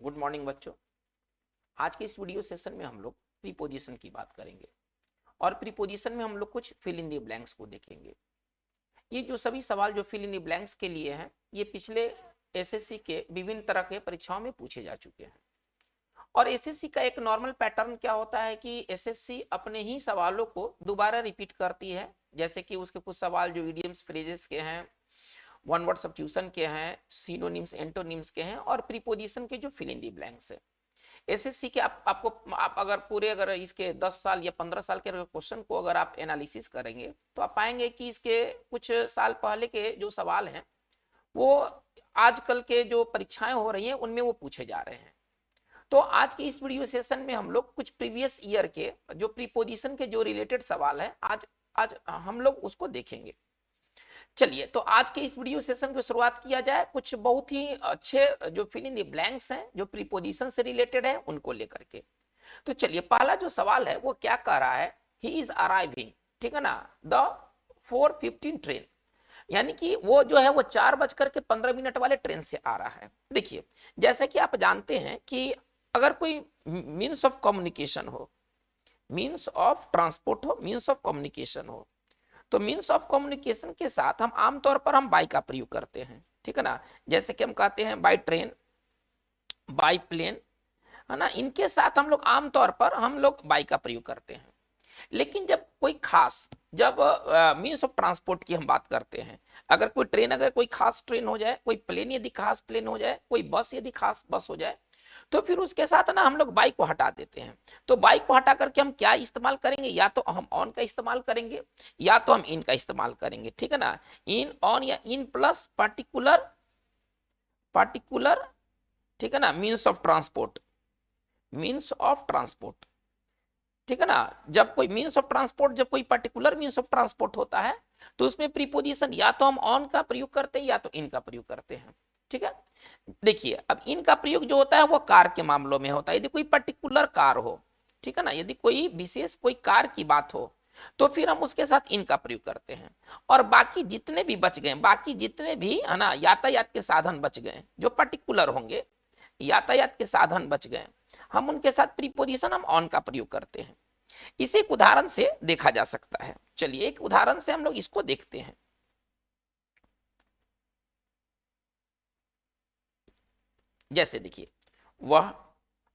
Good morning बच्चों। आज के इस वीडियो सेशन में हम लोग प्रीपोजिशन की बात करेंगे और प्रीपोजिशन में हम लोग कुछ फिल इन द ब्लैंक्स को देखेंगे। ये जो सभी सवाल जो फिल इन द ब्लैंक्स के लिए हैं, ये पिछले एसएससी के विभिन्न तरह के परीक्षाओं में पूछे जा चुके हैं। और एसएससी का एक नॉर्मल पैटर्न क्या होता है कि एसएससी अपने ही सवालों को दोबारा रिपीट करती है। जैसे कि उसके कुछ सवाल जो इडियम्स फ्रेजेस के हैं, वन वर्ड सब्स्टिट्यूशन के हैं, सिनोनिम्स एंटोनिम्स के हैं और प्रीपोजिशन के जो फिल इन द ब्लैंक्स है। एसएससी के आप अगर इसके 10 साल या 15 साल के क्वेश्चन को अगर आप एनालिसिस करेंगे तो आप पाएंगे कि इसके कुछ साल पहले के जो सवाल हैं वो आजकल के जो परीक्षाएं हो रही हैं उनमें वो पूछे जा रहे हैं। तो आज की इस वीडियो सेशन में हम लोग कुछ प्रीवियस ईयर के जो प्रीपोजिशन के जो रिलेटेड सवाल है आज हम लोग उसको देखेंगे। चलिए, तो आज के इस वीडियो सेशन की शुरुआत किया जाए कुछ बहुत ही अच्छे जो फिल इन द ब्लैंक्स हैं जो प्रीपोजिशन से रिलेटेड है उनको लेकर के। तो चलिए, पहला जो सवाल है वो क्या कह रहा है, ही इज अराइविंग, ठीक है ना, द 4:15 ट्रेन, यानी कि वो जो है वो 4:15 वाले ट्रेन से आ रहा है। देखिए, जैसे कि आप जानते हैं कि अगर कोई मीन्स ऑफ कम्युनिकेशन हो, मीन्स ऑफ ट्रांसपोर्ट हो, मीन्स ऑफ कम्युनिकेशन हो, तो मीन्स ऑफ कम्युनिकेशन के साथ हम आमतौर पर हम बाई का प्रयोग करते हैं, ठीक है ना। जैसे कि हम कहते हैं बाई ट्रेन, बाई प्लेन, है ना, इनके साथ हम लोग आमतौर पर हम लोग बाई का प्रयोग करते हैं। लेकिन जब कोई खास जब मीन्स ऑफ ट्रांसपोर्ट की हम बात करते हैं, अगर कोई ट्रेन अगर कोई खास ट्रेन हो जाए, कोई प्लेन यदि खास प्लेन हो जाए, कोई बस यदि खास बस हो जाए, तो फिर उसके साथ ना हम लोग बाइक को हटा देते हैं। तो बाइक को हटा करके हम क्या इस्तेमाल करेंगे, या तो हम ऑन का इस्तेमाल करेंगे या तो हम इन का इस्तेमाल करेंगे, ठीक है ना। इन, ऑन या इन प्लस पार्टिकुलर, ठीक है ना, means of transport, means of transport, ठीक है ना। जब कोई मीन्स ऑफ ट्रांसपोर्ट, जब कोई पर्टिकुलर मीन्स ऑफ ट्रांसपोर्ट होता है तो उसमें प्रीपोजिशन या तो हम ऑन का प्रयोग करते हैं या तो इन का प्रयोग करते हैं, ठीक है। देखिए, अब इनका प्रयोग जो होता है वो कार के मामलों में होता है, यदि कोई पर्टिकुलर कार हो, ठीक है ना, यदि कोई विशेष कोई कार की बात हो तो फिर हम उसके साथ इनका प्रयोग करते हैं। और बाकी जितने भी बच गए, बाकी जितने भी है ना यातायात के साधन बच गए जो पर्टिकुलर होंगे, यातायात के साधन बच गए, हम उनके साथ प्रीपोजिशन हम ऑन का प्रयोग करते हैं। इसे एक उदाहरण से देखा जा सकता है। चलिए, एक उदाहरण से हम लोग इसको देखते हैं। जैसे देखिए, वह,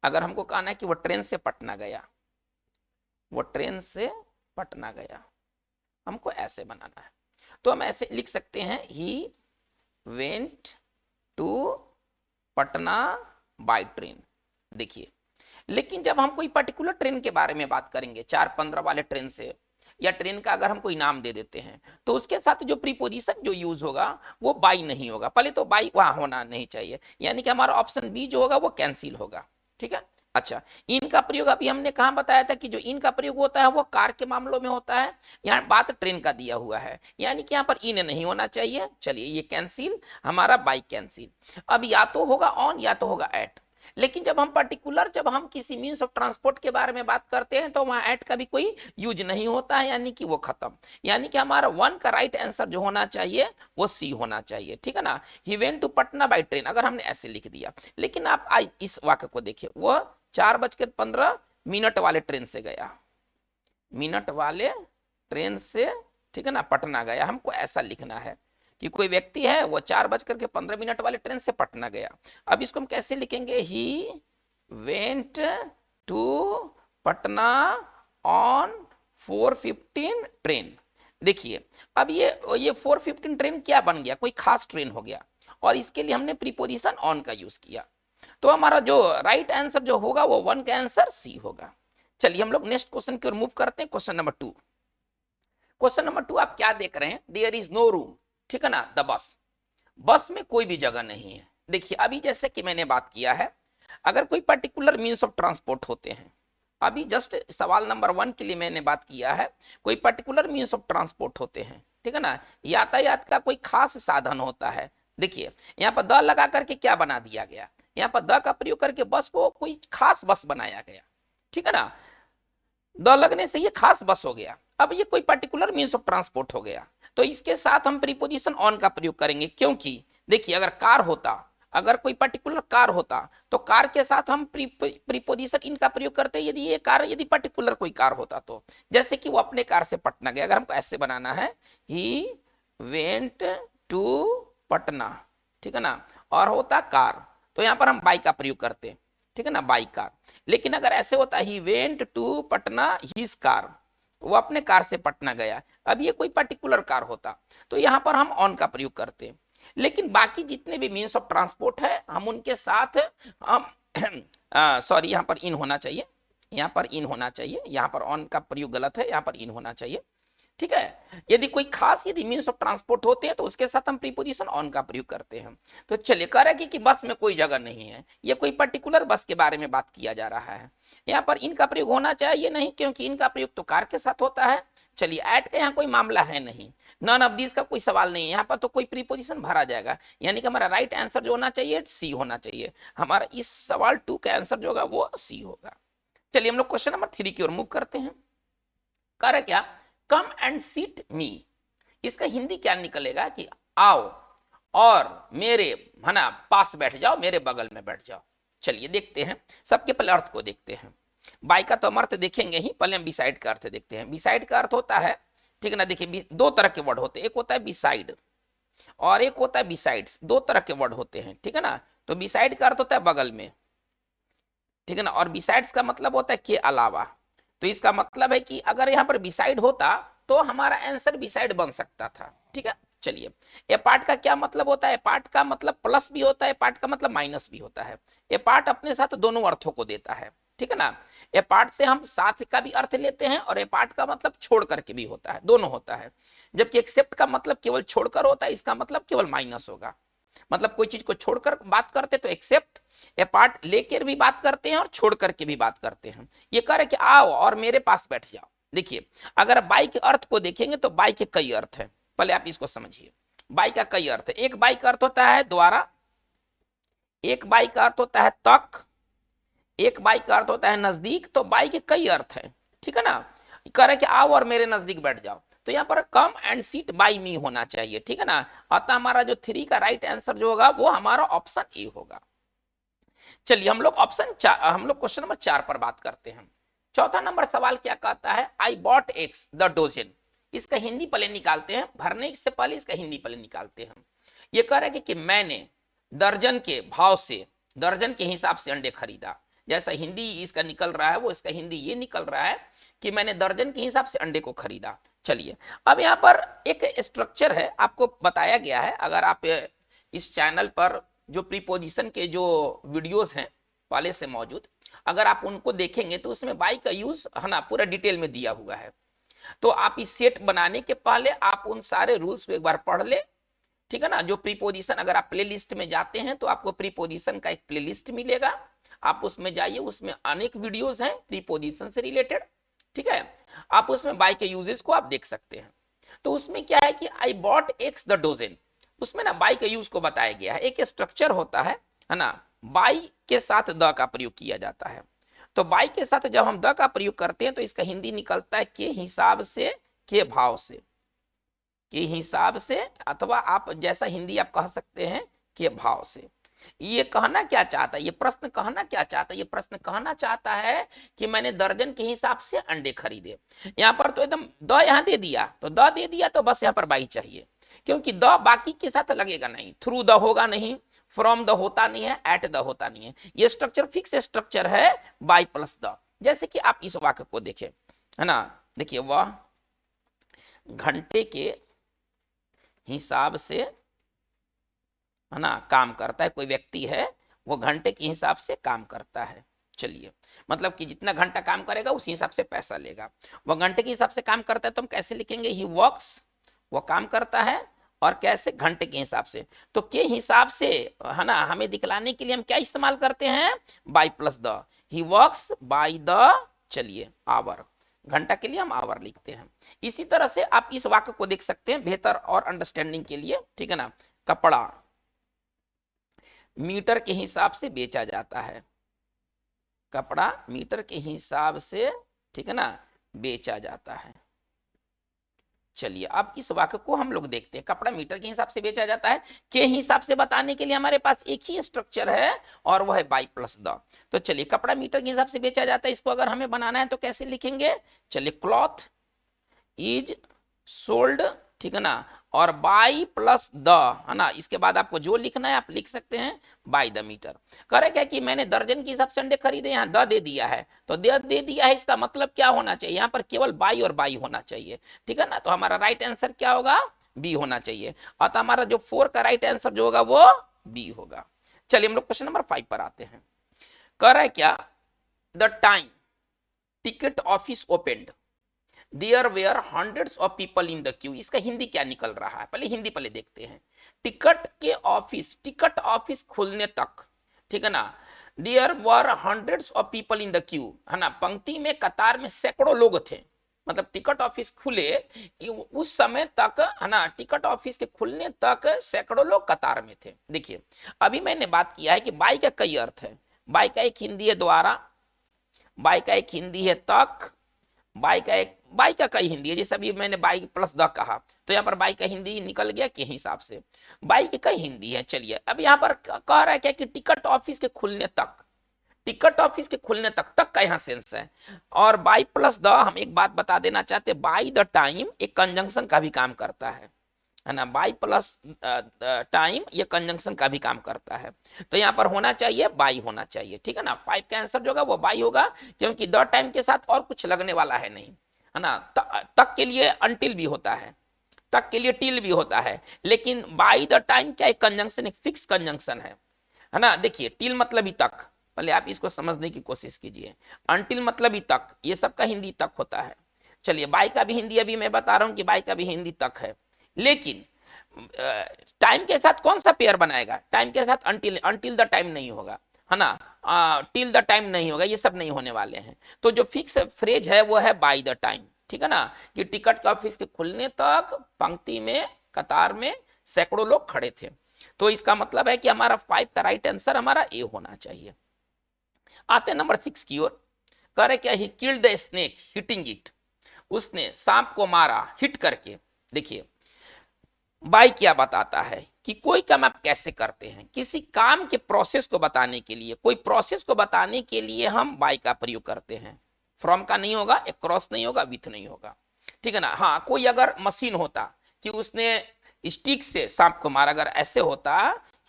अगर हमको कहना है कि वह ट्रेन से पटना गया, वो ट्रेन से पटना गया, हमको ऐसे बनाना है तो हम ऐसे लिख सकते हैं, he went to Patna by train. देखिए, लेकिन जब हम कोई पर्टिकुलर ट्रेन के बारे में बात करेंगे, 4:15 वाले ट्रेन से, या ट्रेन का अगर हम कोई नाम दे देते हैं तो उसके साथ जो प्रीपोजिशन जो यूज होगा वो बाई नहीं होगा। पहले तो बाई वहां होना नहीं चाहिए, यानी कि हमारा ऑप्शन बी जो होगा वो कैंसिल होगा, ठीक है। अच्छा, इनका प्रयोग अभी हमने कहां बताया था कि जो इनका प्रयोग होता है वो कार के मामलों में होता है। यहाँ बात ट्रेन का दिया हुआ है, यानी कि यहाँ पर इन नहीं होना चाहिए। चलिए, ये कैंसिल, हमारा बाई कैंसिल। अब या तो होगा ऑन या तो होगा एट। लेकिन जब हम पर्टिकुलर, जब हम किसी मीन्स ऑफ ट्रांसपोर्ट के बारे में बात करते हैं तो वहां एट का भी कोई यूज नहीं होता है, यानी कि वो खत्म। यानी कि हमारा वन का राइट आंसर जो होना चाहिए वो सी होना चाहिए, ठीक है ना। He went to Patna by train, अगर हमने ऐसे लिख दिया। लेकिन आप इस वाक्य को देखिए, वो 4:15 वाले ट्रेन से गया, मिनट वाले ट्रेन से, ठीक है ना, पटना गया। हमको ऐसा लिखना है कि कोई व्यक्ति है वो 4:15 वाले ट्रेन से पटना गया। अब इसको हम कैसे लिखेंगे, he went to Patna on 4:15 train. देखिए, अब ये 4:15 ट्रेन क्या बन गया, कोई खास ट्रेन हो गया, और इसके लिए हमने प्रीपोजिशन ऑन का यूज किया। तो हमारा जो राइट आंसर जो होगा वो वन का आंसर सी होगा। चलिए, हम लोग नेक्स्ट क्वेश्चन की ओर मूव करते हैं। Question number 2। क्वेश्चन नंबर 2 आप क्या देख रहे हैं, देयर इज नो रूम, ठीक है ना, द बस, बस में कोई भी जगह नहीं है। देखिए, अभी जैसे कि मैंने बात किया है, अगर कोई पर्टिकुलर मीन्स ऑफ ट्रांसपोर्ट होते हैं, अभी जस्ट सवाल नंबर 1 के लिए मैंने बात किया है, कोई पर्टिकुलर मीन्स ऑफ ट्रांसपोर्ट होते हैं, ठीक है ना, यातायात का कोई खास साधन होता है। देखिए, यहाँ पर द लगा करके क्या बना दिया गया, यहाँ पर द का प्रयोग करके बस को कोई खास बस बनाया गया, ठीक है ना। द लगने से ये खास बस हो गया। अब ये कोई पर्टिकुलर मीन्स ऑफ ट्रांसपोर्ट हो गया, तो इसके साथ हम प्रीपोजिशन ऑन का प्रयोग करेंगे, क्योंकि देखिए, अगर कार होता अगर कोई पर्टिकुलर कार होता तो कार के साथ हम प्रीपोजिशन इन का प्रयोग करते, यदि ये कार, यदि पर्टिकुलर कोई कार होता तो। जैसे कि वो अपने कार से पटना गया, अगर हमको ऐसे बनाना है, ही वेंट टू पटना, ठीक है ना, और होता कार, तो यहां पर हम बाई का प्रयोग करते, ठीक है ना, बाई कार। लेकिन अगर ऐसे होता he went to Patna his car, वो अपने कार से पटना गया, अब ये कोई पर्टिकुलर कार होता तो यहां पर हम ऑन का प्रयोग करते। लेकिन बाकी जितने भी मीन्स ऑफ ट्रांसपोर्ट है हम उनके साथ हम सॉरी यहाँ पर इन होना चाहिए, यहाँ पर इन होना चाहिए, यहाँ पर ऑन का प्रयोग गलत है, यहाँ पर इन होना चाहिए, ठीक है। यदि कोई खास यदि मीन्स ऑफ ट्रांसपोर्ट होते हैं तो उसके साथ हम प्रीपोजिशन ऑन का प्रयोग करते हैं। तो चलिए कह रहे कि बस में कोई जगह नहीं है, ये कोई पर्टिकुलर बस के बारे में बात किया जा रहा है, यहाँ पर इनका प्रयोग होना चाहिए नहीं, क्योंकि इनका प्रयोग तो कार के साथ होता है। चलिए ऐड का यहाँ कोई मामला है नहीं, नन ऑफ दिस का कोई सवाल नहीं है, यहाँ पर तो कोई प्रीपोजिशन भरा जाएगा, यानी कि हमारा राइट आंसर जो होना चाहिए सी होना चाहिए, हमारा इस सवाल 2 का आंसर जो होगा वो सी होगा। चलिए हम लोग क्वेश्चन नंबर 3 की ओर मूव करते हैं। कह रहे क्या, कम एंड सीट मी, इसका हिंदी क्या निकलेगा कि आओ और मेरे है ना पास बैठ जाओ, मेरे बगल में बैठ जाओ। चलिए देखते हैं, सबके पहले अर्थ को देखते हैं। बाई का तो हम अर्थ देखेंगे ही, पहले हम बिसाइड का अर्थ देखते हैं। बिसाइड का अर्थ होता है, ठीक है ना, देखिए 2 तरह के वर्ड होते हैं, एक होता है बिसाइड और एक होता है बिसाइड्स, 2 तरह के वर्ड होते हैं, ठीक है ना। तो बिसाइड का अर्थ होता है बगल में, ठीक है ना, और बिसाइड्स का मतलब होता है के अलावा। तो इसका मतलब है कि अगर यहाँ पर बिसाइड होता तो हमारा आंसर बिसाइड बन सकता था, ठीक है। चलिए ए पार्ट का क्या मतलब होता है, पार्ट का मतलब प्लस भी होता है, पार्ट का मतलब माइनस भी होता है। ए पार्ट अपने साथ दोनों अर्थों को देता है, ठीक है ना। ए पार्ट से हम साथ का भी अर्थ लेते हैं और ए पार्ट का मतलब छोड़ करके भी होता है, दोनों होता है। जबकि एक्सेप्ट का मतलब केवल छोड़कर होता है, इसका मतलब केवल माइनस होगा। मतलब कोई चीज को छोड़कर बात करते तो एक्सेप्ट, ए पार्ट लेकर भी बात करते हैं और छोड़ करके भी बात करते हैं। ये कह रहे कि आओ और मेरे पास बैठ जाओ। देखिए अगर बाई के अर्थ को देखेंगे तो बाई के कई अर्थ हैं, पहले आप इसको समझिए। बाई का कई अर्थ है, एक बाई का अर्थ होता है द्वारा, एक बाई का अर्थ होता है तक, एक बाई का अर्थ होता है नजदीक। तो बाई के कई अर्थ है, ठीक है ना। कह रहे कि आओ और मेरे नजदीक बैठ जाओ, तो यहाँ पर कम एंड सीट बाई मी होना चाहिए, ठीक है ना। अतः हमारा जो 3 का राइट आंसर जो होगा वो हमारा ऑप्शन ए होगा। चलिए हम लोग हम लोग क्वेश्चन नंबर 4 पर बात करते हैं। चौथा नंबर सवाल क्या कहता है, I bought x the dozen. इसका हिंदी पहले निकालते हैं, भरने से पहले इसका हिंदी पहले निकालते हैं। ये कह रहे हैं कि मैंने दर्जन के भाव से, दर्जन के हिसाब से अंडे खरीदा। जैसा हिंदी इसका निकल रहा है वो इसका हिंदी ये निकल रहा है कि मैंने दर्जन के हिसाब से अंडे को खरीदा। चलिए अब यहाँ पर एक स्ट्रक्चर है, आपको बताया गया है। अगर आप इस चैनल पर जो प्रीपोजिशन के जो वीडियोस हैं पहले से मौजूद, अगर आप उनको देखेंगे तो उसमें बाई का यूज है ना पूरा डिटेल में दिया हुआ है। तो आप इस सेट बनाने के पहले आप उन सारे रूल्स को एक बार पढ़ ले, ठीक है ना। जो प्रीपोजिशन, अगर आप प्लेलिस्ट में जाते हैं तो आपको प्रीपोजिशन का एक प्लेलिस्ट मिलेगा, आप उसमें जाइए, उसमें अनेक वीडियोस हैं प्रीपोजिशन से रिलेटेड, ठीक है। आप उसमें बाई के यूजेस को आप देख सकते हैं। तो उसमें क्या है कि I bought x the dozen, उसमें ना बाई के यूज को बताया गया है। एक स्ट्रक्चर होता है ना, बाई के साथ द का प्रयोग किया जाता है। तो बाई के साथ जब हम द का प्रयोग करते हैं तो इसका हिंदी निकलता है के हिसाब से, के भाव से, के हिसाब से, अथवा आप जैसा हिंदी आप कह सकते हैं के भाव से। ये कहना क्या चाहता है, ये प्रश्न कहना क्या चाहता है, ये प्रश्न कहना चाहता है कि मैंने दर्जन के हिसाब से अंडे खरीदे। यहाँ पर तो एकदम द यहाँ दे दिया, तो द दे दिया तो बस यहाँ पर बाई चाहिए, क्योंकि द बाकी के साथ लगेगा नहीं, थ्रू द होगा नहीं, फ्रॉम द होता नहीं है, एट द होता नहीं है। ये स्ट्रक्चर फिक्स स्ट्रक्चर है बाई प्लस द। जैसे कि आप इस वाक्य को देखें, है ना, देखिए वह घंटे के हिसाब से, है ना, काम करता है। कोई व्यक्ति है वो घंटे के हिसाब से काम करता है। चलिए मतलब कि जितना घंटा काम करेगा उसी हिसाब से पैसा लेगा। वह घंटे के हिसाब से काम करता है तो हम कैसे लिखेंगे, ही वर्क्स, वो काम करता है, और कैसे, घंटे के हिसाब से। तो के हिसाब से, है ना, हमें दिखलाने के लिए हम क्या इस्तेमाल करते हैं, by plus the. He works by the, चलिए आवर, घंटा के लिए हम आवर लिखते हैं। इसी तरह से आप इस वाक्य को देख सकते हैं बेहतर और अंडरस्टैंडिंग के लिए, ठीक है ना। कपड़ा मीटर के हिसाब से बेचा जाता है, कपड़ा मीटर के हिसाब से, ठीक है ना, बेचा जाता है। चलिए अब इस वाक्य को हम लोग देखते हैं। कपड़ा मीटर के हिसाब से बेचा जाता है के हिसाब से बताने के लिए हमारे पास एक ही स्ट्रक्चर है और वह है बाई प्लस द। तो चलिए कपड़ा मीटर के हिसाब से बेचा जाता है, इसको अगर हमें बनाना है तो कैसे लिखेंगे? चलिए क्लॉथ इज सोल्ड, ठीक है ना, और बाई प्लस द, है ना, इसके बाद आपको जो लिखना है आप लिख सकते हैं बाई द मीटर। करे क्या कि मैंने दर्जन के हिसाब से अंडे खरीदे, यहाँ द दे दिया है, तो दे दिया है, इसका मतलब क्या होना चाहिए? यहाँ पर केवल बाई और बाई होना चाहिए, ठीक है ना। तो हमारा राइट आंसर क्या होगा? बी होना चाहिए। अतः हमारा जो 4 का राइट आंसर जो होगा वो बी होगा। चलिए हम लोग क्वेश्चन नंबर 5 पर आते हैं। कह रहा है क्या? The time ticket office opened there were hundreds of people in the queue. इसका हिंदी क्या निकल रहा है? पहले हिंदी पहले देखते हैं। टिकट ऑफिस खुलने तक, ठीक है ना, there were hundreds of people in the queue, है ना, पंक्ति में कतार में सैकड़ों लोग थे। मतलब टिकट ऑफिस खुले उस समय तक, है ना, टिकट ऑफिस के खुलने तक सैकड़ों लोग कतार में थे। देखिए अभी मैंने बात किया है कि बाई का कई अर्थ है। बाई का एक हिंदी है द्वारा, बाई का एक हिंदी है तक, बाई का कई हिंदी है। जैसे अभी मैंने बाई प्लस द कहा तो यहाँ पर बाई का हिंदी निकल गया के हिसाब से, बाई की कई हिंदी है। चलिए अब यहाँ पर कह रहा है क्या कि टिकट ऑफिस के खुलने तक, टिकट ऑफिस के खुलने तक का यहाँ सेंस है। और बाई प्लस द हम एक बात बता देना चाहते हैं, बाई द टाइम एक कंजंक्शन का भी काम करता है ना। बाई प्लस टाइम ये कंजंक्शन का भी काम करता है। तो यहाँ पर होना चाहिए बाई होना चाहिए, ठीक है ना। 5 का आंसर जो होगा वो बाई होगा, क्योंकि द टाइम के साथ और कुछ लगने वाला है नहीं, है ना। तक के लिए अनटिल भी होता है, तक के लिए टिल भी होता है, लेकिन बाई द टाइम क्या एक कंजंक्शन, एक फिक्स कंजंक्शन है ना। देखिए टिल मतलब ही तक, पहले आप इसको समझने की कोशिश कीजिए। अनटिल मतलब ही तक, ये सबका हिंदी तक होता है। चलिए बाई का भी हिंदी अभी मैं बता रहा हूं कि बाई का भी हिंदी तक है, लेकिन टाइम के साथ कौन सा पेयर बनाएगा? टाइम के साथ अनटिल द टाइम नहीं होगा, है ना, टिल द टाइम नहीं होगा, ये सब नहीं होने वाले हैं। तो जो फिक्स फ्रेज है वो है बाय द टाइम, ठीक है ना, कि टिकट का ऑफिस के खुलने तक पंक्ति में कतार में सैकड़ों लोग खड़े थे। तो इसका मतलब है कि हमारा 5 का राइट आंसर हमारा ए होना चाहिए। आते नंबर 6 की ओर। कह रहे क्या? He killed the snake hitting it, उसने सांप को मारा हिट करके। देखिए बाई क्या बताता है कि कोई काम आप कैसे करते हैं, किसी काम के प्रोसेस को बताने के लिए, कोई प्रोसेस को बताने के लिए हम बाई का प्रयोग करते हैं। फ्रॉम का नहीं होगा, एक क्रॉस नहीं होगा, विथ नहीं होगा, ठीक है ना। हाँ कोई अगर मशीन होता कि उसने स्टिक से सांप को मारा, अगर ऐसे होता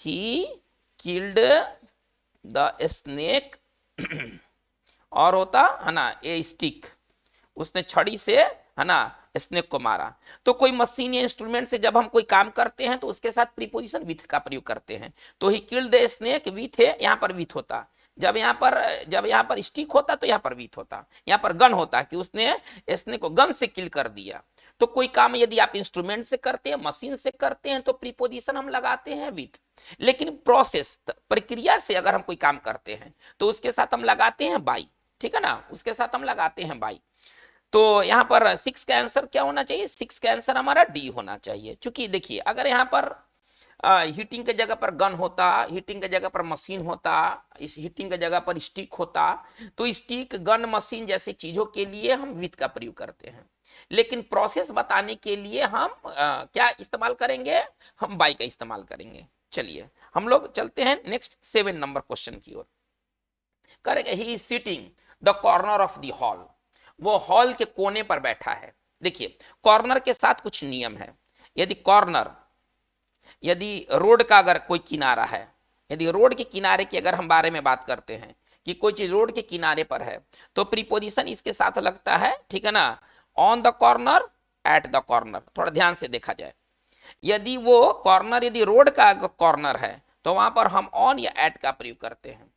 ही किल्ड द स्नेक और होता, है ना, ए स्टिक, उसने छड़ी से, है ना, स्नेक को मारा। तो कोई मशीन या इंस्ट्रूमेंट से जब हम कोई काम करते हैं तो उसके साथ प्रीपोजिशन विथ का प्रयोग करते हैं। तो ही किल्ड द स्नेक विथ है, यहाँ पर विथ होता। जब यहाँ पर स्टिक होता तो यहाँ पर विथ होता। यहाँ पर गन होता कि उसने स्नेक को गन से किल कर दिया। तो कोई काम यदि आप इंस्ट्रूमेंट से करते हैं, मशीन से करते हैं, तो प्रीपोजिशन हम लगाते हैं विथ। लेकिन प्रोसेस प्रक्रिया से अगर हम कोई काम करते हैं तो उसके साथ हम लगाते हैं बाई, ठीक है ना, उसके साथ हम लगाते हैं बाई। तो यहाँ पर 6 का आंसर क्या होना चाहिए? 6 का आंसर हमारा डी होना चाहिए। क्योंकि देखिए अगर यहाँ पर हीटिंग के जगह पर गन होता, हीटिंग के जगह पर मशीन होता, इस हीटिंग के जगह पर स्टिक होता, तो स्टिक गन मशीन जैसी चीजों के लिए हम विथ का प्रयोग करते हैं। लेकिन प्रोसेस बताने के लिए हम क्या इस्तेमाल करेंगे? हम बाई का इस्तेमाल करेंगे। चलिए हम लोग चलते हैं नेक्स्ट 7 नंबर क्वेश्चन की ओर। करेंगे he is sitting the corner of the hall, वो हॉल के कोने पर बैठा है। देखिए कॉर्नर के साथ कुछ नियम है। यदि कॉर्नर, यदि रोड का अगर कोई किनारा है, यदि रोड के किनारे की अगर हम बारे में बात करते हैं कि कोई चीज रोड के किनारे पर है, तो प्रीपोजिशन इसके साथ लगता है, ठीक है ना, on the corner, at the corner. थोड़ा ध्यान से देखा जाए, यदि वो कॉर्नर यदि रोड का कॉर्नर है तो वहां पर हम ऑन या एट का प्रयोग करते हैं।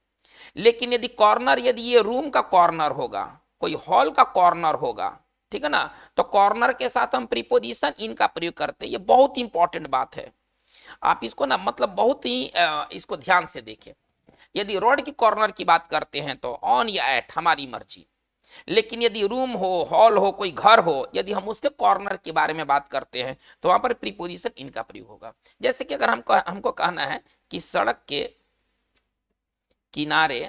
लेकिन यदि कॉर्नर, यदि ये रूम का कॉर्नर होगा, कोई हॉल का कॉर्नर होगा, ठीक है ना, तो कॉर्नर के साथ हम प्रीपोजिशन इन का प्रयोग करते हैं। ये बहुत इंपॉर्टेंट बात है, आप इसको ना मतलब बहुत ही इसको ध्यान से देखें। यदि रोड की कॉर्नर की बात करते हैं तो ऑन या एट हमारी मर्जी। लेकिन यदि रूम हो, हॉल हो, कोई घर हो, यदि हम उसके कॉर्नर के बारे में बात करते हैं तो वहां पर प्रीपोजिशन इनका प्रयोग होगा। जैसे कि अगर हमको कहना है कि सड़क के किनारे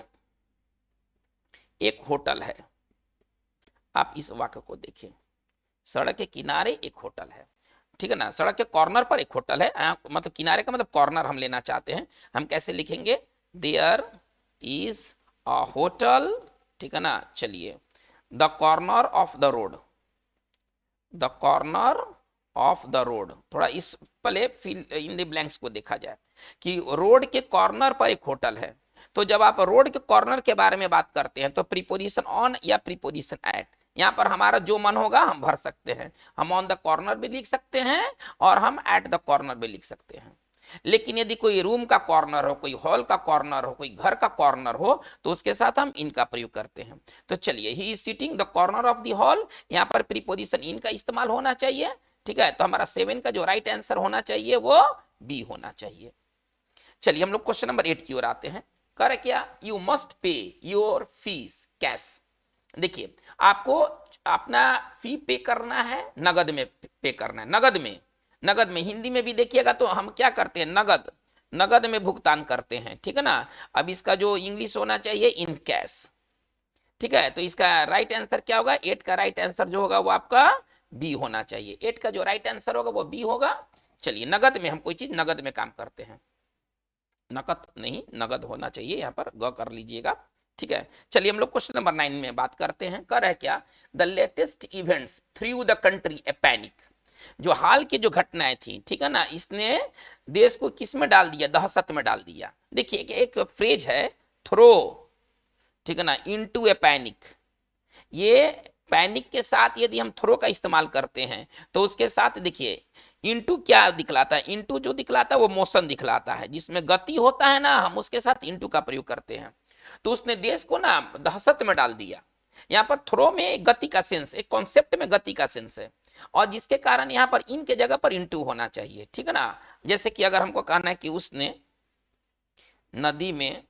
एक होटल है, आप इस वाक्य को देखें सड़क के किनारे एक होटल है, ठीक है ना, सड़क के कॉर्नर पर एक होटल है, मतलब किनारे का मतलब कॉर्नर हम लेना चाहते हैं, हम कैसे लिखेंगे, देयर इज अ होटल, ठीक है ना। चलिए, the corner of the road, the corner of the road, थोड़ा इस पहले फिल इन द ब्लैंक्स को देखा जाए कि रोड के कॉर्नर पर एक होटल है। तो जब आप रोड के कॉर्नर के बारे में बात करते हैं तो प्रीपोजिशन ऑन या प्रीपोजिशन एट, यहां पर हमारा जो मन होगा हम भर सकते हैं, हम ऑन द कॉर्नर भी लिख सकते हैं और हम एट द कॉर्नर भी लिख सकते हैं। लेकिन यदि कोई रूम का कॉर्नर हो, कोई हॉल का कॉर्नर हो, कोई घर का कॉर्नर हो, तो उसके साथ हम इनका प्रयोग करते हैं। तो चलिए, he is sitting the corner of the hall, यहाँ पर प्रीपोजिशन इन का इस्तेमाल होना चाहिए, ठीक है। तो हमारा 7 का जो राइट आंसर होना चाहिए वो बी होना चाहिए। चलिए हम लोग क्वेश्चन नंबर 8 की ओर आते हैं। कर क्या, you must pay your fees cash. देखिए, आपको अपना फी पे करना है, नगद में पे करना है, नगद में, नगद में, हिंदी में भी देखिएगा तो हम क्या करते हैं, नगद, नगद में भुगतान करते हैं, ठीक है ना। अब इसका जो इंग्लिश होना चाहिए इन कैश, ठीक है। तो इसका राइट आंसर क्या होगा, 8 का राइट आंसर जो होगा वो आपका बी होना चाहिए, 8 का जो राइट आंसर होगा वो बी होगा। चलिए, नगद में हम कोई चीज नगद में काम करते हैं, नकद नहीं, नगद होना चाहिए, यहां पर ग कर लीजिएगा, ठीक है। चलिए हम लोग क्वेश्चन नंबर 9 में बात करते हैं। कर है क्या, the latest events through the country A panic, जो हाल की जो घटनाएं थी, ठीक है ना, इसने देश को किस में डाल दिया, दहशत में डाल दिया। देखिए एक फ्रेज है थ्रो, ठीक है ना, इनटू ए पैनिक, ये पैनिक के साथ यदि हम थ्रो का इस्तेमाल करते हैं तो उसके साथ देखिए इनटू क्या दिखलाता है, इनटू जो दिखलाता है वो मोशन दिखलाता है, जिसमें गति होता है ना, हम उसके साथ इनटू का प्रयोग करते हैं। तो उसने देश को ना दहशत में डाल दिया। यहाँ पर थ्रो में गति का सेंस, एक कॉन्सेप्ट में गति का सेंस है, और जिसके कारण यहाँ पर इन के जगह पर इनटू होना चाहिए, ठीक है ना। जैसे कि अगर हमको कहना है कि उसने नदी में,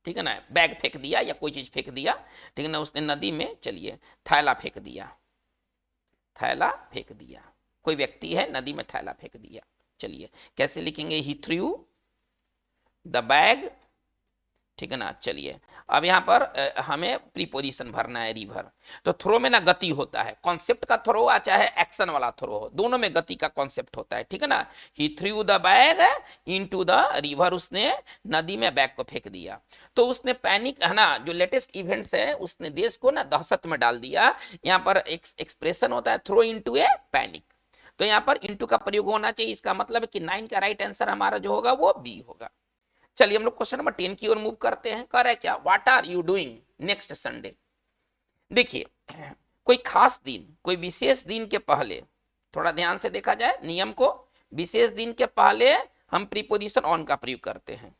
ठीक है ना, बैग फेंक दिया या कोई चीज फेंक दिया, ठीक है ना, उसने नदी में, चलिए, थैला फेंक दिया, थैला फेंक दिया, कोई व्यक्ति है नदी में थैला फेंक दिया। चलिए कैसे लिखेंगे, ही थ्रू द बैग, ठीक है ना। चलिए अब यहाँ पर हमें प्रीपोजिशन भरना है, रिवर। तो थ्रो में ना गति होता है, कॉन्सेप्ट का थ्रो आ चाहे एक्शन वाला थ्रो हो, दोनों में गति का कॉन्सेप्ट होता है, ठीक है ना। He threw the bag into the river, उसने नदी में बैग को फेंक दिया। तो उसने पैनिक, है ना, जो लेटेस्ट इवेंट्स है उसने देश को ना दहशत में डाल दिया। यहाँ पर एक एक्सप्रेशन होता है थ्रो इनटू ए पैनिक, तो यहाँ पर इनटू का प्रयोग होना चाहिए। इसका मतलब है कि 9 का राइट आंसर हमारा जो होगा वो बी होगा। चलिए हम लोग क्वेश्चन नंबर 10 की ओर मूव करते हैं। कह रहा है क्या, what are you doing next Sunday. देखिए, कोई खास दिन, कोई विशेष दिन के पहले, थोड़ा ध्यान से देखा जाए नियम को, विशेष दिन के पहले हम प्रीपोजिशन ऑन का प्रयोग करते हैं।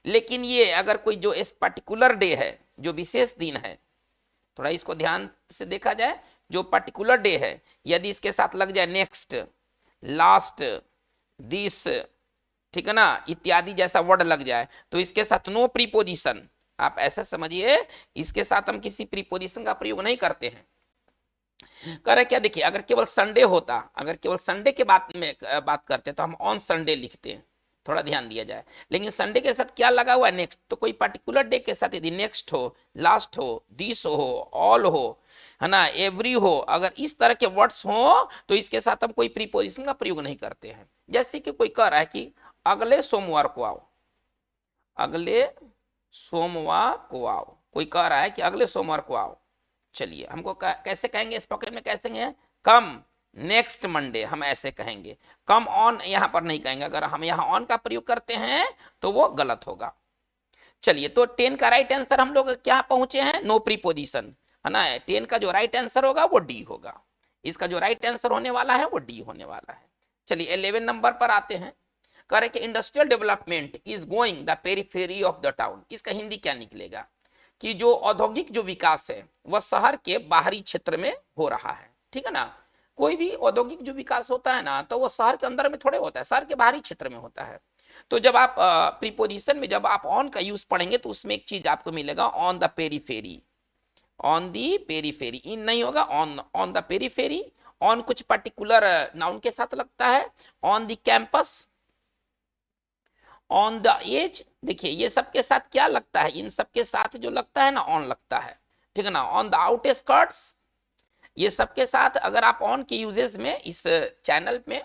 लेकिन ये अगर कोई जो इस पर्टिकुलर डे है, जो विशेष दिन है, थोड़ा इसको ध्यान से देखा जाए, जो पर्टिकुलर डे है, यदि इसके साथ लग जाए नेक्स्ट, लास्ट, दिस, ठीक है ना, इत्यादि जैसा वर्ड लग जाए तो इसके साथ नो प्रीपोजिशन, आप ऐसा समझिए, इसके साथ हम किसी प्रीपोजिशन का प्रयोग नहीं करते हैं। कह रहे क्या, देखिए अगर केवल संडे होता, अगर केवल संडे के बात में बात करते तो हम ऑन संडे लिखते हैं, थोड़ा ध्यान दिया जाए। लेकिन संडे के साथ क्या लगा हुआ है, नेक्स्ट, तो कोई पर्टिकुलर डे के साथ यदि नेक्स्ट हो, लास्ट हो, दिस हो, ऑल हो, है ना, एवरी हो, अगर इस तरह के वर्ड्स हो तो इसके साथ हम कोई प्रीपोजिशन का प्रयोग नहीं करते हैं। जैसे कि कोई कह रहा है कि अगले सोमवार को आओ, अगले सोमवार को आओ, कोई कह रहा है कि अगले सोमवार को आओ। चलिए हमको कैसे कहेंगे, स्पोकन में कैसे कहेंगे, कम नेक्स्ट मंडे, हम ऐसे कहेंगे। कम ऑन यहां पर नहीं कहेंगे, अगर हम यहां ऑन का प्रयोग करते हैं तो वो गलत होगा। चलिए, तो 10 का राइट आंसर हम लोग क्या पहुंचे हैं, नो प्रीपोजिशन, है ना। 10 का जो राइट आंसर होगा वो डी होगा, इसका जो राइट आंसर होने वाला है वो डी होने वाला है। चलिए 11 नंबर पर आते हैं। कह रहे कि industrial development is going the periphery of the town, इसका हिंदी क्या निकलेगा, कि जो औद्योगिक जो विकास है वह शहर के बाहरी क्षेत्र में हो रहा है, ठीक है ना। कोई भी औद्योगिक जो विकास होता है ना तो वो शहर के अंदर में थोड़े होता है, शहर के बाहरी क्षेत्र में होता है। तो जब आप प्रीपोजिशन में जब आप ऑन का यूज पढ़ेंगे तो उसमें एक चीज आपको मिलेगा, on the periphery, on the periphery, in नहीं होगा, on, on the periphery. On कुछ पर्टिकुलर नाउन के साथ लगता है, on the campus, on the edge, देखिए ये सबके साथ क्या लगता है, इन सबके साथ जो लगता है ना ऑन लगता है, ठीक है ना। ऑन द आउट स्कर्ट्स, ये सबके साथ अगर आप ऑन के यूजेस में इस चैनल में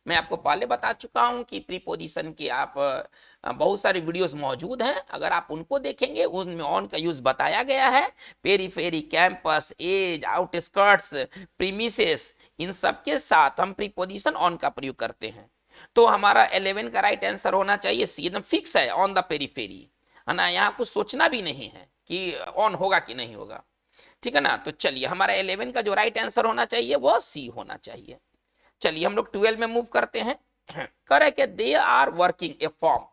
मैं आपको पहले बता चुका हूं कि प्रीपोजिशन की आप बहुत सारी वीडियोस मौजूद हैं, अगर आप उनको देखेंगे उनमें ऑन का यूज बताया गया है। Periphery, campus, edge, outskirts, premises, इन सब के साथ हम प्रीपोजिशन ऑन का प्रयोग करते हैं। तो हमारा 11 का राइट आंसर होना चाहिए सी, एकदम फिक्स है, ऑन द पेरीफेरी, है ना। यहाँ कुछ सोचना भी नहीं है कि ऑन होगा कि नहीं होगा, ठीक है ना। तो चलिए हमारा 11 का जो राइट आंसर होना चाहिए वो सी होना चाहिए। चलिए हम लोग 12 में मूव करते हैं। करे कि they are working a farm,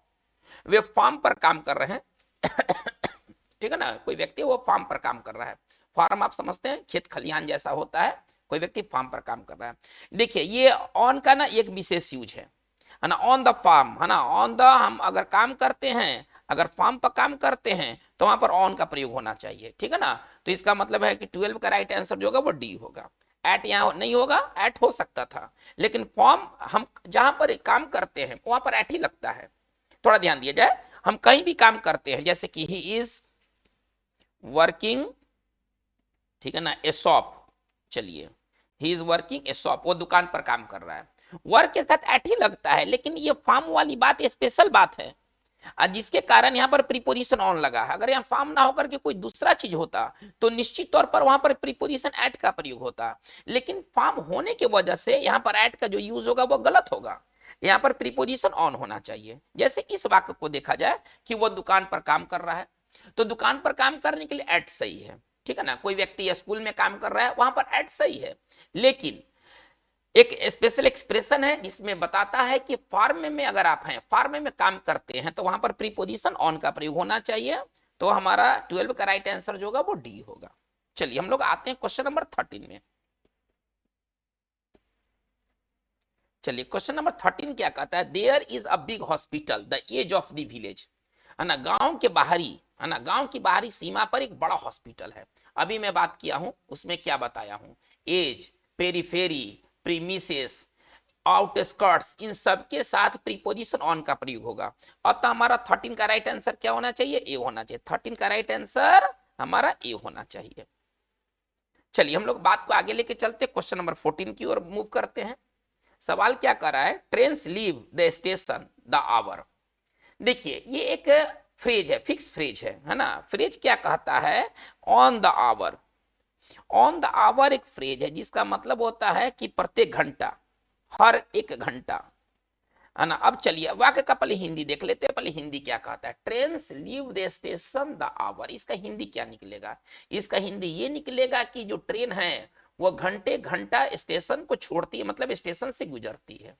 वे फॉर्म पर काम कर रहे हैं। ठीक है ना, कोई व्यक्ति वो फार्म पर काम कर रहा है। फार्म आप समझते हैं, खेत खलिहान जैसा होता है, कोई व्यक्ति फार्म पर काम कर रहा है। देखिए ये ऑन का ना एक विशेष यूज है ना, ऑन द फार्म, है ना। ऑन द हम अगर काम करते हैं, अगर फार्म पर काम करते हैं तो वहां पर ऑन का प्रयोग होना चाहिए, ठीक है ना। तो इसका मतलब है कि 12 का राइट आंसर जो होगा वो डी होगा। एट यहाँ नहीं होगा, एट हो सकता था, लेकिन फॉर्म हम जहां पर काम करते हैं वहां पर एट ही लगता है। थोड़ा ध्यान दिया जाए, हम कहीं भी काम करते हैं, जैसे कि ही इज वर्किंग, ठीक है ना, ए शॉप। चलिए he is working A shop, वो दुकान पर काम कर रहा है, वर्क के साथ एट ही लगता है, लेकिन ये फार्म वाली बात स्पेशल बात है, जिसके कारण यहाँ पर प्रीपोजिशन ऑन लगा है। अगर यहाँ फार्म ना होकर के कोई दूसरा चीज होता तो निश्चित तौर पर वहां पर प्रीपोजिशन एट का प्रयोग होता, लेकिन फार्म होने की वजह से यहाँ पर एट का जो यूज होगा वो गलत होगा। यहाँ पर प्रीपोजिशन ऑन होना चाहिए। जैसे इस वाक्य को देखा जाए कि वो दुकान पर काम कर रहा है, तो दुकान पर काम करने के लिए एट सही है, ठीक है ना। कोई व्यक्ति स्कूल में काम कर रहा है, वहां पर एट सही है, लेकिन एक स्पेशल एक्सप्रेशन है जिसमें बताता है कि फार्म में अगर आप हैं, फार्म में काम करते हैं, तो वहां पर प्रीपोजिशन ऑन का प्रयोग होना चाहिए। तो हमारा 12 का राइट आंसर जो होगा वो डी होगा। चलिए हम लोग आते हैं क्वेश्चन नंबर 13 में। चलिए क्वेश्चन नंबर 13 क्या कहता है, there is a big hospital the edge of the village, है ना। गांव के बाहरी, है ना, गांव की बाहरी सीमा पर एक बड़ा हॉस्पिटल है। अभी मैं बात किया हूं उसमें क्या बताया हूं, एज, पेरीफेरी, प्रीमिसेस, आउटस्कर्ट्स, इन सब के साथ प्रीपोजिशन ऑन का प्रयोग होगा। अतः हमारा 13 का राइट आंसर क्या होना चाहिए, ए होना चाहिए। 13 का राइट आंसर हमारा ए होना चाहिए। चलिए हम लोग बात को आगे लेके चलते, क्वेश्चन नंबर 14 की ओर मूव करते हैं। सवाल क्या कर रहा है, train leave the station the hour. देखिए ये एक फ्रेज है, फिक्स फ्रेज है ना। फ्रेज क्या कहता है, on the hour. On the hour एक फ्रेज है जिसका मतलब होता है कि प्रत्येक घंटा, हर एक घंटा, है ना। अब चलिए वाक्य का पहले हिंदी देख लेते हैं। पहले हिंदी क्या कहता है, train leave the station the hour. इसका हिंदी क्या निकलेगा, इसका हिंदी ये निकलेगा कि जो ट्रेन है वो घंटे घंटा स्टेशन को छोड़ती है, मतलब स्टेशन से गुजरती है।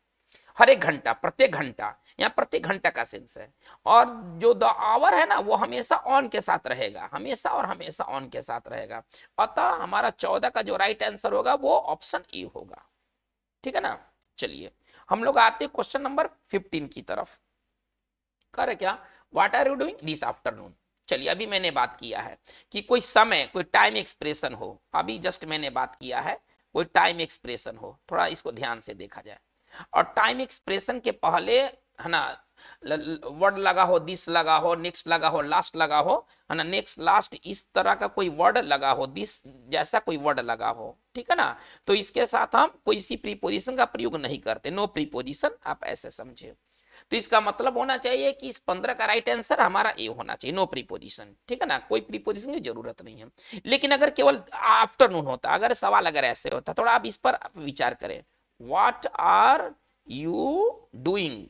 हर एक घंटा, प्रत्येक घंटा, यहाँ प्रत्येक घंटा का सेंस है। और जो द आवर है ना वो हमेशा ऑन के साथ रहेगा, हमेशा और हमेशा ऑन के साथ रहेगा। अतः हमारा 14 का जो राइट आंसर होगा वो ऑप्शन ए होगा, ठीक है ना। चलिए हम लोग आते क्वेश्चन नंबर 15 की तरफ। कर क्या, what are you doing this afternoon. चलिए अभी मैंने बात किया है कि कोई समय, कोई टाइम एक्सप्रेशन हो, अभी जस्ट मैंने बात किया है कोई टाइम एक्सप्रेशन हो, थोड़ा इसको ध्यान से देखा जाए। और टाइम एक्सप्रेशन के पहले, है ना, वर्ड लगा हो, दिस लगा हो, नेक्स्ट लगा हो, लास्ट लगा हो, है ना, नेक्स्ट लास्ट इस तरह का कोई वर्ड लगा हो, दिस जैसा कोई वर्ड लगा हो, ठीक है ना। तो इसके साथ हम कोई सी प्रीपोजिशन का प्रयोग नहीं करते, नो प्रीपोजिशन, आप ऐसे समझे। तो इसका मतलब होना चाहिए कि इस 15 का राइट आंसर हमारा ए होना चाहिए, नो प्रीपोजिशन, ठीक है ना, कोई प्रीपोजिशन की जरूरत नहीं है। लेकिन अगर केवल आफ्टरनून होता, अगर सवाल अगर ऐसे होता, थोड़ा आप इस पर विचार करें, व्हाट आर यू डूइंग,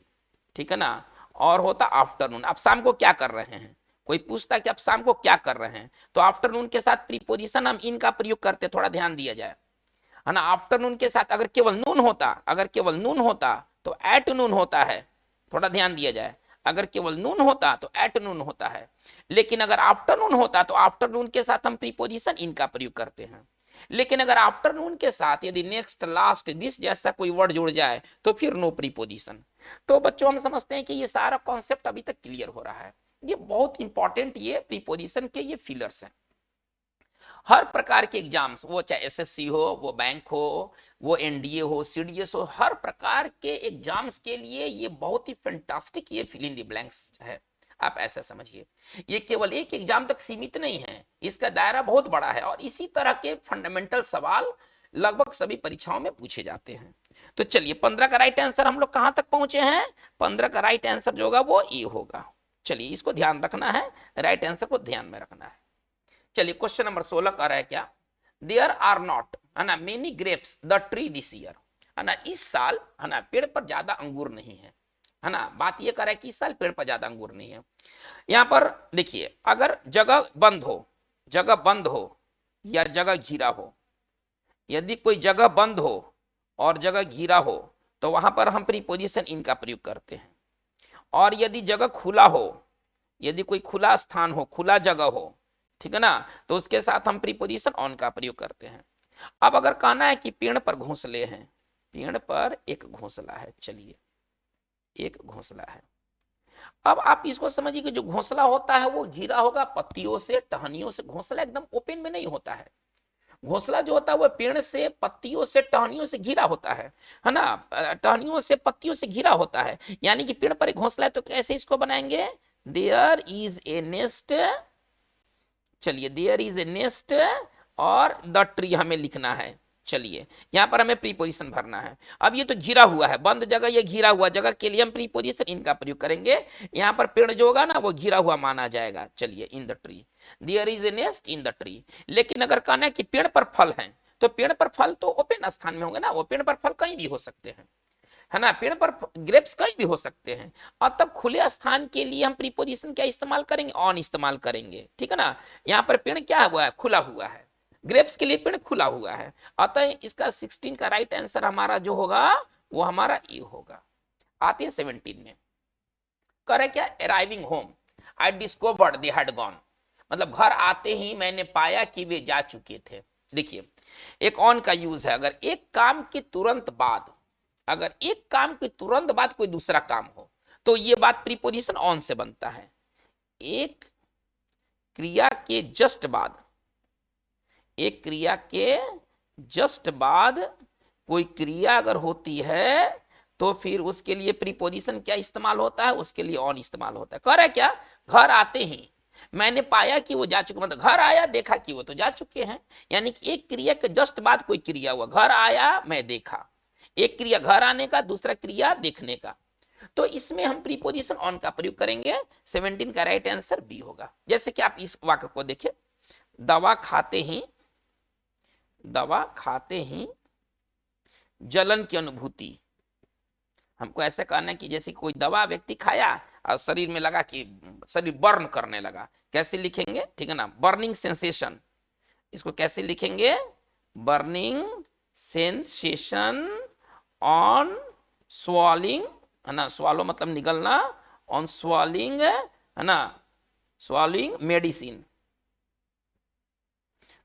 ठीक है ना, और होता आफ्टरनून, आप शाम को क्या कर रहे हैं। कोई पूछता कि आप शाम को क्या कर रहे हैं, तो आफ्टरनून के साथ प्रीपोजिशन हम इन का प्रयोग करते, थोड़ा ध्यान दिया जाए, है ना। आफ्टरनून के साथ अगर केवल नून होता, अगर केवल नून होता तो एट नून होता है, थोड़ा ध्यान दिया जाए। अगर केवल नून होता तो एट नून होता है, लेकिन अगर आफ्टरनून होता तो आफ्टरनून के साथ हम प्रीपोजिशन इनका प्रयोग करते हैं। लेकिन अगर आफ्टरनून के साथ यदि नेक्स्ट, लास्ट, दिस जैसा कोई वर्ड जुड़ जाए तो फिर नो प्रीपोजिशन। तो बच्चों हम समझते हैं कि ये सारा कॉन्सेप्ट अभी तक क्लियर हो रहा है। ये बहुत इंपॉर्टेंट, ये प्रीपोजिशन के ये फिलर्स हैं। हर प्रकार के एग्जाम्स, वो चाहे एसएससी हो, वो बैंक हो, वो एनडीए हो, सीडीएस हो, हर प्रकार के एग्जाम्स के लिए ये बहुत ही फैंटास्टिक ये फिल इन द ब्लैंक्स है, आप ऐसा समझिए। ये केवल एक एग्जाम तक सीमित नहीं है, इसका दायरा बहुत बड़ा है। और इसी तरह के फंडामेंटल सवाल लगभग सभी परीक्षाओं में पूछे जाते हैं। तो चलिए 15 का राइट आंसर हम लोग कहां तक पहुंचे हैं, 15 का राइट आंसर जो होगा वो ए होगा। चलिए इसको ध्यान रखना है, राइट आंसर को ध्यान में रखना है। चलिए क्वेश्चन नंबर 16 का है क्या, देयर आर नॉट है ना many grapes the tree this year, है ना इस साल है ना पेड़ पर ज्यादा अंगूर नहीं है ना। बात ये कर रहा है कि इस साल पेड़ पर ज्यादा अंगूर नहीं है। यहां पर देखिए अगर जगह बंद हो या जगह घिरा हो, यदि कोई जगह बंद हो और जगह घिरा हो तो वहां पर हम प्रीपोजिशन इन का प्रयोग करते हैं। और यदि जगह खुला हो, यदि कोई खुला स्थान हो, खुला जगह हो, ठीक है ना, तो उसके साथ हम प्रीपोजिशन ऑन का प्रयोग करते हैं। अब अगर कहना है कि पेड़ पर घोंसले हैं, पेड़ पर एक घोंसला है, चलिए एक घोंसला है। अब आप इसको समझिए कि जो घोंसला होता है वो घिरा होगा पत्तियों से, टहनियों से। घोंसला एकदम ओपन में नहीं होता है। घोंसला जो होता है वो पेड़ से, पत्तियों से, टहनियों से घिरा होता है ना, टहनियों से, पत्तियों से घिरा होता है। यानी कि पेड़ पर एक घोंसला है तो कैसे इसको बनाएंगे, देयर इज ए नेस्ट, चलिए देयर इज ए नेस्ट और द ट्री हमें लिखना है। चलिए यहां पर हमें प्रीपोजिशन भरना है। अब ये तो घिरा हुआ है, बंद जगह, ये घिरा हुआ जगह के लिए हम प्रीपोजिशन इनका प्रयोग करेंगे। यहां पर पेड़ जो होगा ना वो घिरा हुआ माना जाएगा। चलिए in the tree, there is a nest in the tree. लेकिन अगर कहना है कि पेड़ पर फल है, तो पेड़ पर फल तो ओपन स्थान में होंगे ना, वो पेड़ पर फल कहीं भी हो सकते हैं, है ना, पेड़ पर ग्रेप्स कहीं भी हो सकते हैं। और तब खुले स्थान के लिए हम प्रीपोजिशन क्या इस्तेमाल करेंगे, ऑन इस्तेमाल करेंगे, ठीक है ना। यहाँ पर पेड़ क्या हुआ है, खुला हुआ है, ग्रेप्स के लिए पेड़ खुला हुआ है। अतः इसका 16 का राइट आंसर हमारा जो होगा वो हमारा ए होगा। आते हैं 17 में, करे क्या, arriving home I discovered they had gone, मतलब घर आते ही मैंने पाया कि वे जा चुके थे। देखिए एक ऑन का यूज है, अगर एक काम के तुरंत बाद, अगर एक काम के तुरंत बाद कोई दूसरा काम हो तो ये बात प्रीपोजिशन ऑन से बनता है। एक क्रिया के जस्ट बाद, एक क्रिया के जस्ट बाद कोई क्रिया अगर होती है तो फिर उसके लिए प्रीपोजिशन क्या इस्तेमाल होता है, उसके लिए ऑन इस्तेमाल होता है। कह रहा है क्या, घर आते ही मैंने पाया कि वो जा चुके, मतलब घर आया देखा कि वो तो जा चुके हैं। यानी कि एक क्रिया के जस्ट बाद कोई क्रिया हुआ, घर आया मैं देखा, एक क्रिया घर आने का, दूसरा क्रिया देखने का, तो इसमें हम प्रीपोजिशन ऑन का प्रयोग करेंगे। 17 का राइट आंसर बी होगा। जैसे कि आप इस वाक्य को देखिए, दवा खाते ही, दवा खाते ही जलन की अनुभूति, हमको ऐसा कहना है कि जैसे कोई दवा व्यक्ति खाया और शरीर में लगा कि शरीर बर्न करने लगा, कैसे लिखेंगे, ठीक है ना, बर्निंग सेंसेशन। इसको कैसे लिखेंगे, बर्निंग सेंसेशन ऑन स्वॉलिंग, है ना, स्वॉलो मतलब निगलना, ऑन स्वॉलिंग, है ना, स्वॉलिंग मेडिसिन,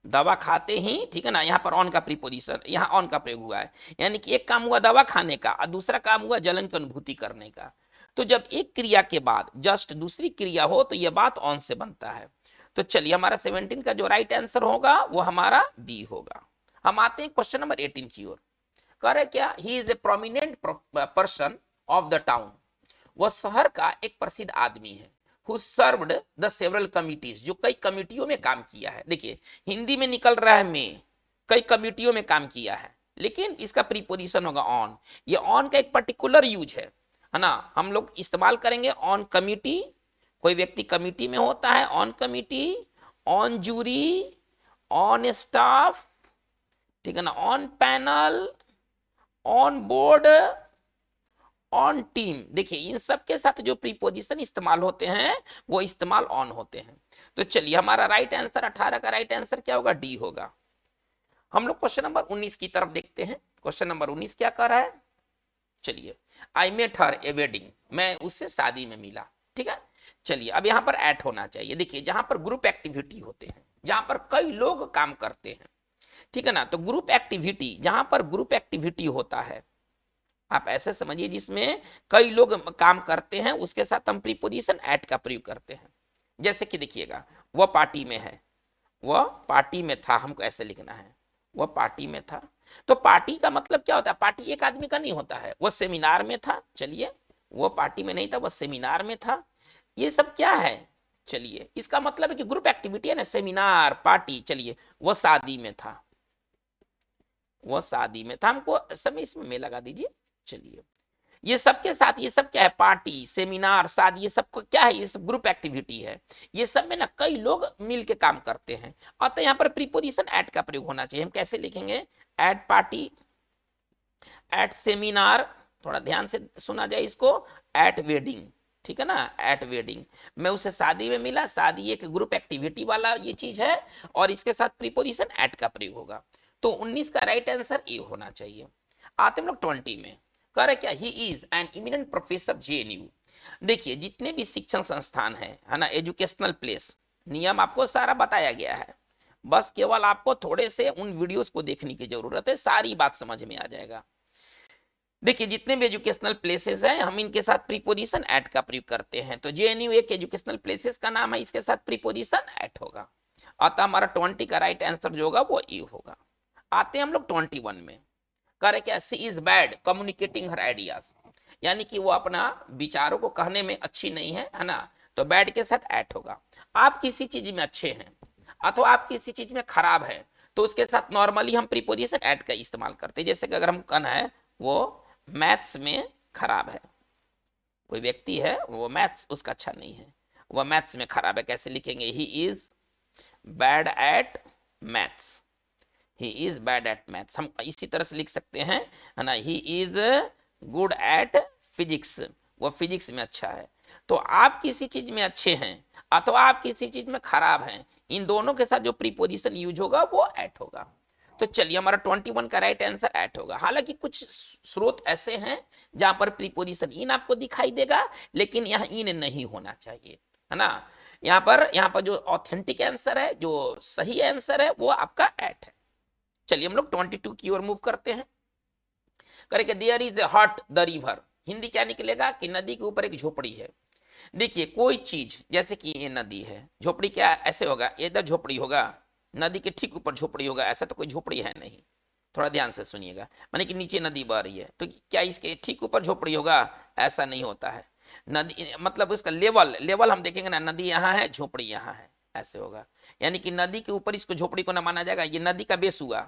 दवा खाते ही, ठीक है ना। यहाँ पर ऑन का प्रीपोजिशन, यहाँ ऑन का प्रयोग हुआ है। यानी कि एक काम हुआ दवा खाने का और दूसरा काम हुआ जलन की अनुभूति करने का। तो जब एक क्रिया के बाद जस्ट दूसरी क्रिया हो तो यह बात ऑन से बनता है। तो चलिए हमारा 17 का जो राइट आंसर होगा वो हमारा बी होगा। हम आते हैं क्वेश्चन नंबर 18 की ओर। कह रहे क्या, he is a prominent person of the town, वह शहर का एक प्रसिद्ध आदमी है। who served the several committees, जो कई कमिटियों में काम किया है। देखिए हिंदी में निकल रहा है में, कई कमिटियों में काम किया है, लेकिन इसका प्रीपोजिशन होगा ऑन। ये ऑन का एक पर्टिकुलर यूज है ना, हम लोग इस्तेमाल करेंगे ऑन कमिटी, कोई व्यक्ति कमिटी में होता है, on committee, on jury, on staff, ठीक है ना, on panel, on board, on team. देखिए इन सब के साथ जो प्रीपोजिशन इस्तेमाल होते हैं वो इस्तेमाल ऑन होते हैं। तो चलिए हमारा राइट आंसर 18 का राइट आंसर क्या होगा, डी होगा। हम लोग क्वेश्चन नंबर 19 की तरफ देखते हैं। क्वेश्चन नंबर 19 क्या कर रहा है, चलिए, I met her A wedding, मैं उससे शादी में मिला, ठीक है। चलिए अब यहां पर एट होना चाहिए। देखिए जहां पर ग्रुप एक्टिविटी होते हैं, जहां पर कई लोग काम करते हैं, ठीक है ना, तो ग्रुप एक्टिविटी, जहां पर ग्रुप एक्टिविटी होता है आप ऐसे समझिए जिसमें कई लोग काम करते हैं, उसके साथ हम प्रीपोजिशन एट का प्रयोग करते हैं। जैसे कि देखिएगा, वह पार्टी में है, वह पार्टी में था, हमको ऐसे लिखना है, वह पार्टी में था। तो पार्टी का मतलब क्या होता है, पार्टी एक आदमी का नहीं होता है। वह सेमिनार में था, चलिए वह पार्टी में नहीं था, वह सेमिनार में था। ये सब क्या है, चलिए इसका मतलब है कि ग्रुप एक्टिविटी है ना, सेमिनार, पार्टी। चलिए वह शादी में था, वो शादी में था, हमको समय इसमें में लगा दीजिए। चलिए, ये सब के साथ, ये सब क्या है, पार्टी, सेमिनार, शादी, ये सब को क्या है, ये सब ग्रुप एक्टिविटी है। ये सब में ना कई लोग मिल के काम करते हैं। अतः यहाँ पर प्रीपोजिशन एट का प्रयोग होना चाहिए। हम कैसे लिखेंगे, एट पार्टी, एट सेमिनार, थोड़ा ध्यान से सुना जाए इसको, एट वेडिंग, ठीक है ना, एट वेडिंग। मैं उसे शादी में मिला, शादी एक ग्रुप एक्टिविटी वाला ये चीज है, और इसके साथ प्रीपोजिशन एट का प्रयोग होगा। तो 19 का राइट आंसर ए होना चाहिए। आते हम लोग 20 में, कह रहे क्या, he is an eminent professor JNU. देखिए जितने भी शिक्षण संस्थान है ना, एजुकेशनल प्लेस, नियम आपको सारा बताया गया है, बस केवल आपको थोड़े से उन वीडियोस को देखने की जरूरत है, सारी बात समझ में आ जाएगा। देखिए जितने भी एजुकेशनल प्लेसेस हैं, हम इनके साथ प्रीपोजिशन एट का प्रयोग करते हैं। तो जेएनयू एक एजुकेशनल प्लेसेस का नाम है, इसके साथ प्रीपोजिशन एट होगा। अतः हमारा 20 का राइट आंसर जो होगा वो ए होगा। आते हैं हम लोग 21 में, कह रहे क्या, she is bad communicating her ideas, यानी कि वो अपना विचारों को कहने में अच्छी नहीं है ना, तो बैड के साथ एट होगा। आप किसी चीज में अच्छे हैं अथवा आप किसी चीज में खराब है, तो उसके साथ नॉर्मली हम प्रीपोजिशन एट का इस्तेमाल करते हैं। जैसे कि अगर हम कहना है वो मैथ्स में खराब है, कोई व्यक्ति है वो मैथ्स उसका अच्छा नहीं है, वह मैथ्स में खराब है, कैसे लिखेंगे, he is bad at maths, he is bad at maths. हम इसी तरह से लिख सकते हैं, है ना, he is good at physics, वो फिजिक्स में अच्छा है। तो आप किसी चीज में अच्छे हैं अथवा आप किसी चीज में खराब हैं, इन दोनों के साथ जो प्रीपोजिशन यूज होगा वो एट होगा। तो चलिए हमारा 21 का राइट आंसर एट होगा। हालांकि कुछ स्रोत ऐसे हैं जहां पर प्रीपोजिशन इन आपको दिखाई देगा, लेकिन यहाँ इन नहीं होना चाहिए, है ना। यहाँ पर जो ऑथेंटिक आंसर है, जो सही आंसर है, वो आपका एट है। चलिए हम लोग 22 की ओर मूव करते हैं। करेंगे देयर इज ए हट द रिवर, हिंदी क्या निकलेगा कि नदी के ऊपर एक झोपड़ी है। देखिए कोई चीज, जैसे कि ये नदी है, झोपड़ी क्या ऐसे होगा, इधर झोपड़ी होगा, नदी के ठीक ऊपर झोपड़ी होगा, ऐसा तो कोई झोपड़ी है नहीं। थोड़ा ध्यान से सुनिएगा, माने कि नीचे नदी बह रही है, तो क्या इसके ठीक ऊपर झोपड़ी होगा, ऐसा नहीं होता है। नदी मतलब उसका लेवल, लेवल हम देखेंगे ना, नदी यहाँ है, झोपड़ी यहाँ है, ऐसे होगा। यानी कि नदी के ऊपर इसको झोपड़ी को ना माना जाएगा, ये नदी का बेस हुआ,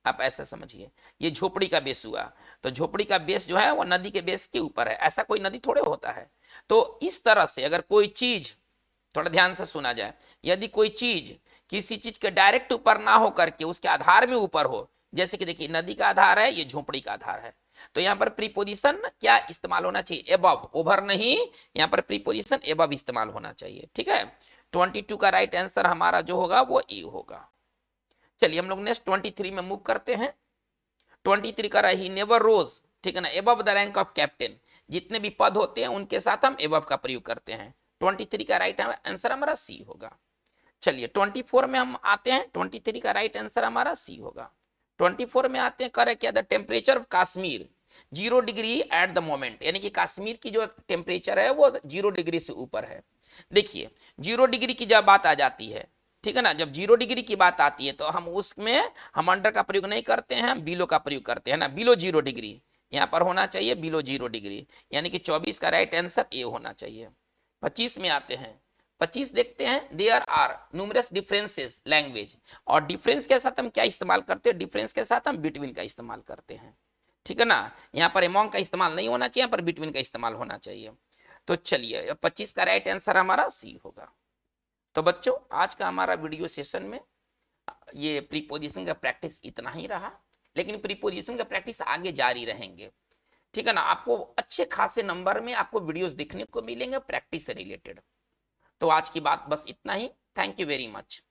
आप ऐसा समझिए, ये झोपड़ी का बेस हुआ। तो झोपड़ी का बेस जो है वो नदी के बेस के ऊपर है, ऐसा कोई नदी थोड़े होता है। तो इस तरह से अगर कोई चीज, थोड़ा ध्यान से सुना जाए, यदि कोई चीज किसी चीज के डायरेक्ट ऊपर ना हो करके उसके आधार में ऊपर हो, जैसे कि देखिए नदी का आधार है, ये झोपड़ी का आधार है, तो यहाँ पर प्रीपोजिशन क्या इस्तेमाल होना चाहिए, एबव, ओवर नहीं, यहाँ पर प्रीपोजिशन एबव इस्तेमाल होना चाहिए, ठीक है। 22 का राइट आंसर हमारा जो होगा वो ए होगा। चलिए हम लोग नेक्स्ट 23 में मूव करते हैं। 23 का रही नेवर रोज, ठीक है ना, above the rank of captain, जितने भी पद होते हैं उनके साथ हम एबव का प्रयोग करते हैं। 23 का राइट आंसर हमारा सी होगा। चलिए 24 में हम आते हैं, 23 का राइट आंसर हमारा सी होगा। 24 में आते हैं, करे क्या, the temperature of Kashmir 0 degree at the moment, यानी कि कश्मीर की जो टेम्परेचर है वो 0 डिग्री से ऊपर है। देखिए 0 डिग्री की जब बात आ जाती है, ठीक है ना, जब 0 डिग्री की बात आती है तो हम उसमें हम अंडर का प्रयोग नहीं करते हैं, हम बिलो का प्रयोग करते हैं ना, बिलो 0 डिग्री, यहाँ पर होना चाहिए बिलो 0 डिग्री, यानी कि 24 का राइट आंसर ए होना चाहिए। 25 में आते हैं, 25 देखते हैं, there are numerous differences language, और डिफरेंस के साथ हम क्या इस्तेमाल करते हैं, डिफरेंस के साथ हम बिटवीन का इस्तेमाल करते हैं, ठीक है ना। यहाँ पर अमोंग का इस्तेमाल नहीं होना चाहिए, यहाँ पर बिटवीन का इस्तेमाल होना चाहिए। तो चलिए 25 का राइट आंसर हमारा सी होगा। तो बच्चों आज का हमारा वीडियो सेशन में ये प्रीपोजिशन का प्रैक्टिस इतना ही रहा, लेकिन प्रीपोजिशन का प्रैक्टिस आगे जारी रहेंगे, ठीक है ना। आपको अच्छे खासे नंबर में आपको वीडियोस देखने को मिलेंगे प्रैक्टिस से रिलेटेड। तो आज की बात बस इतना ही। Thank you very much.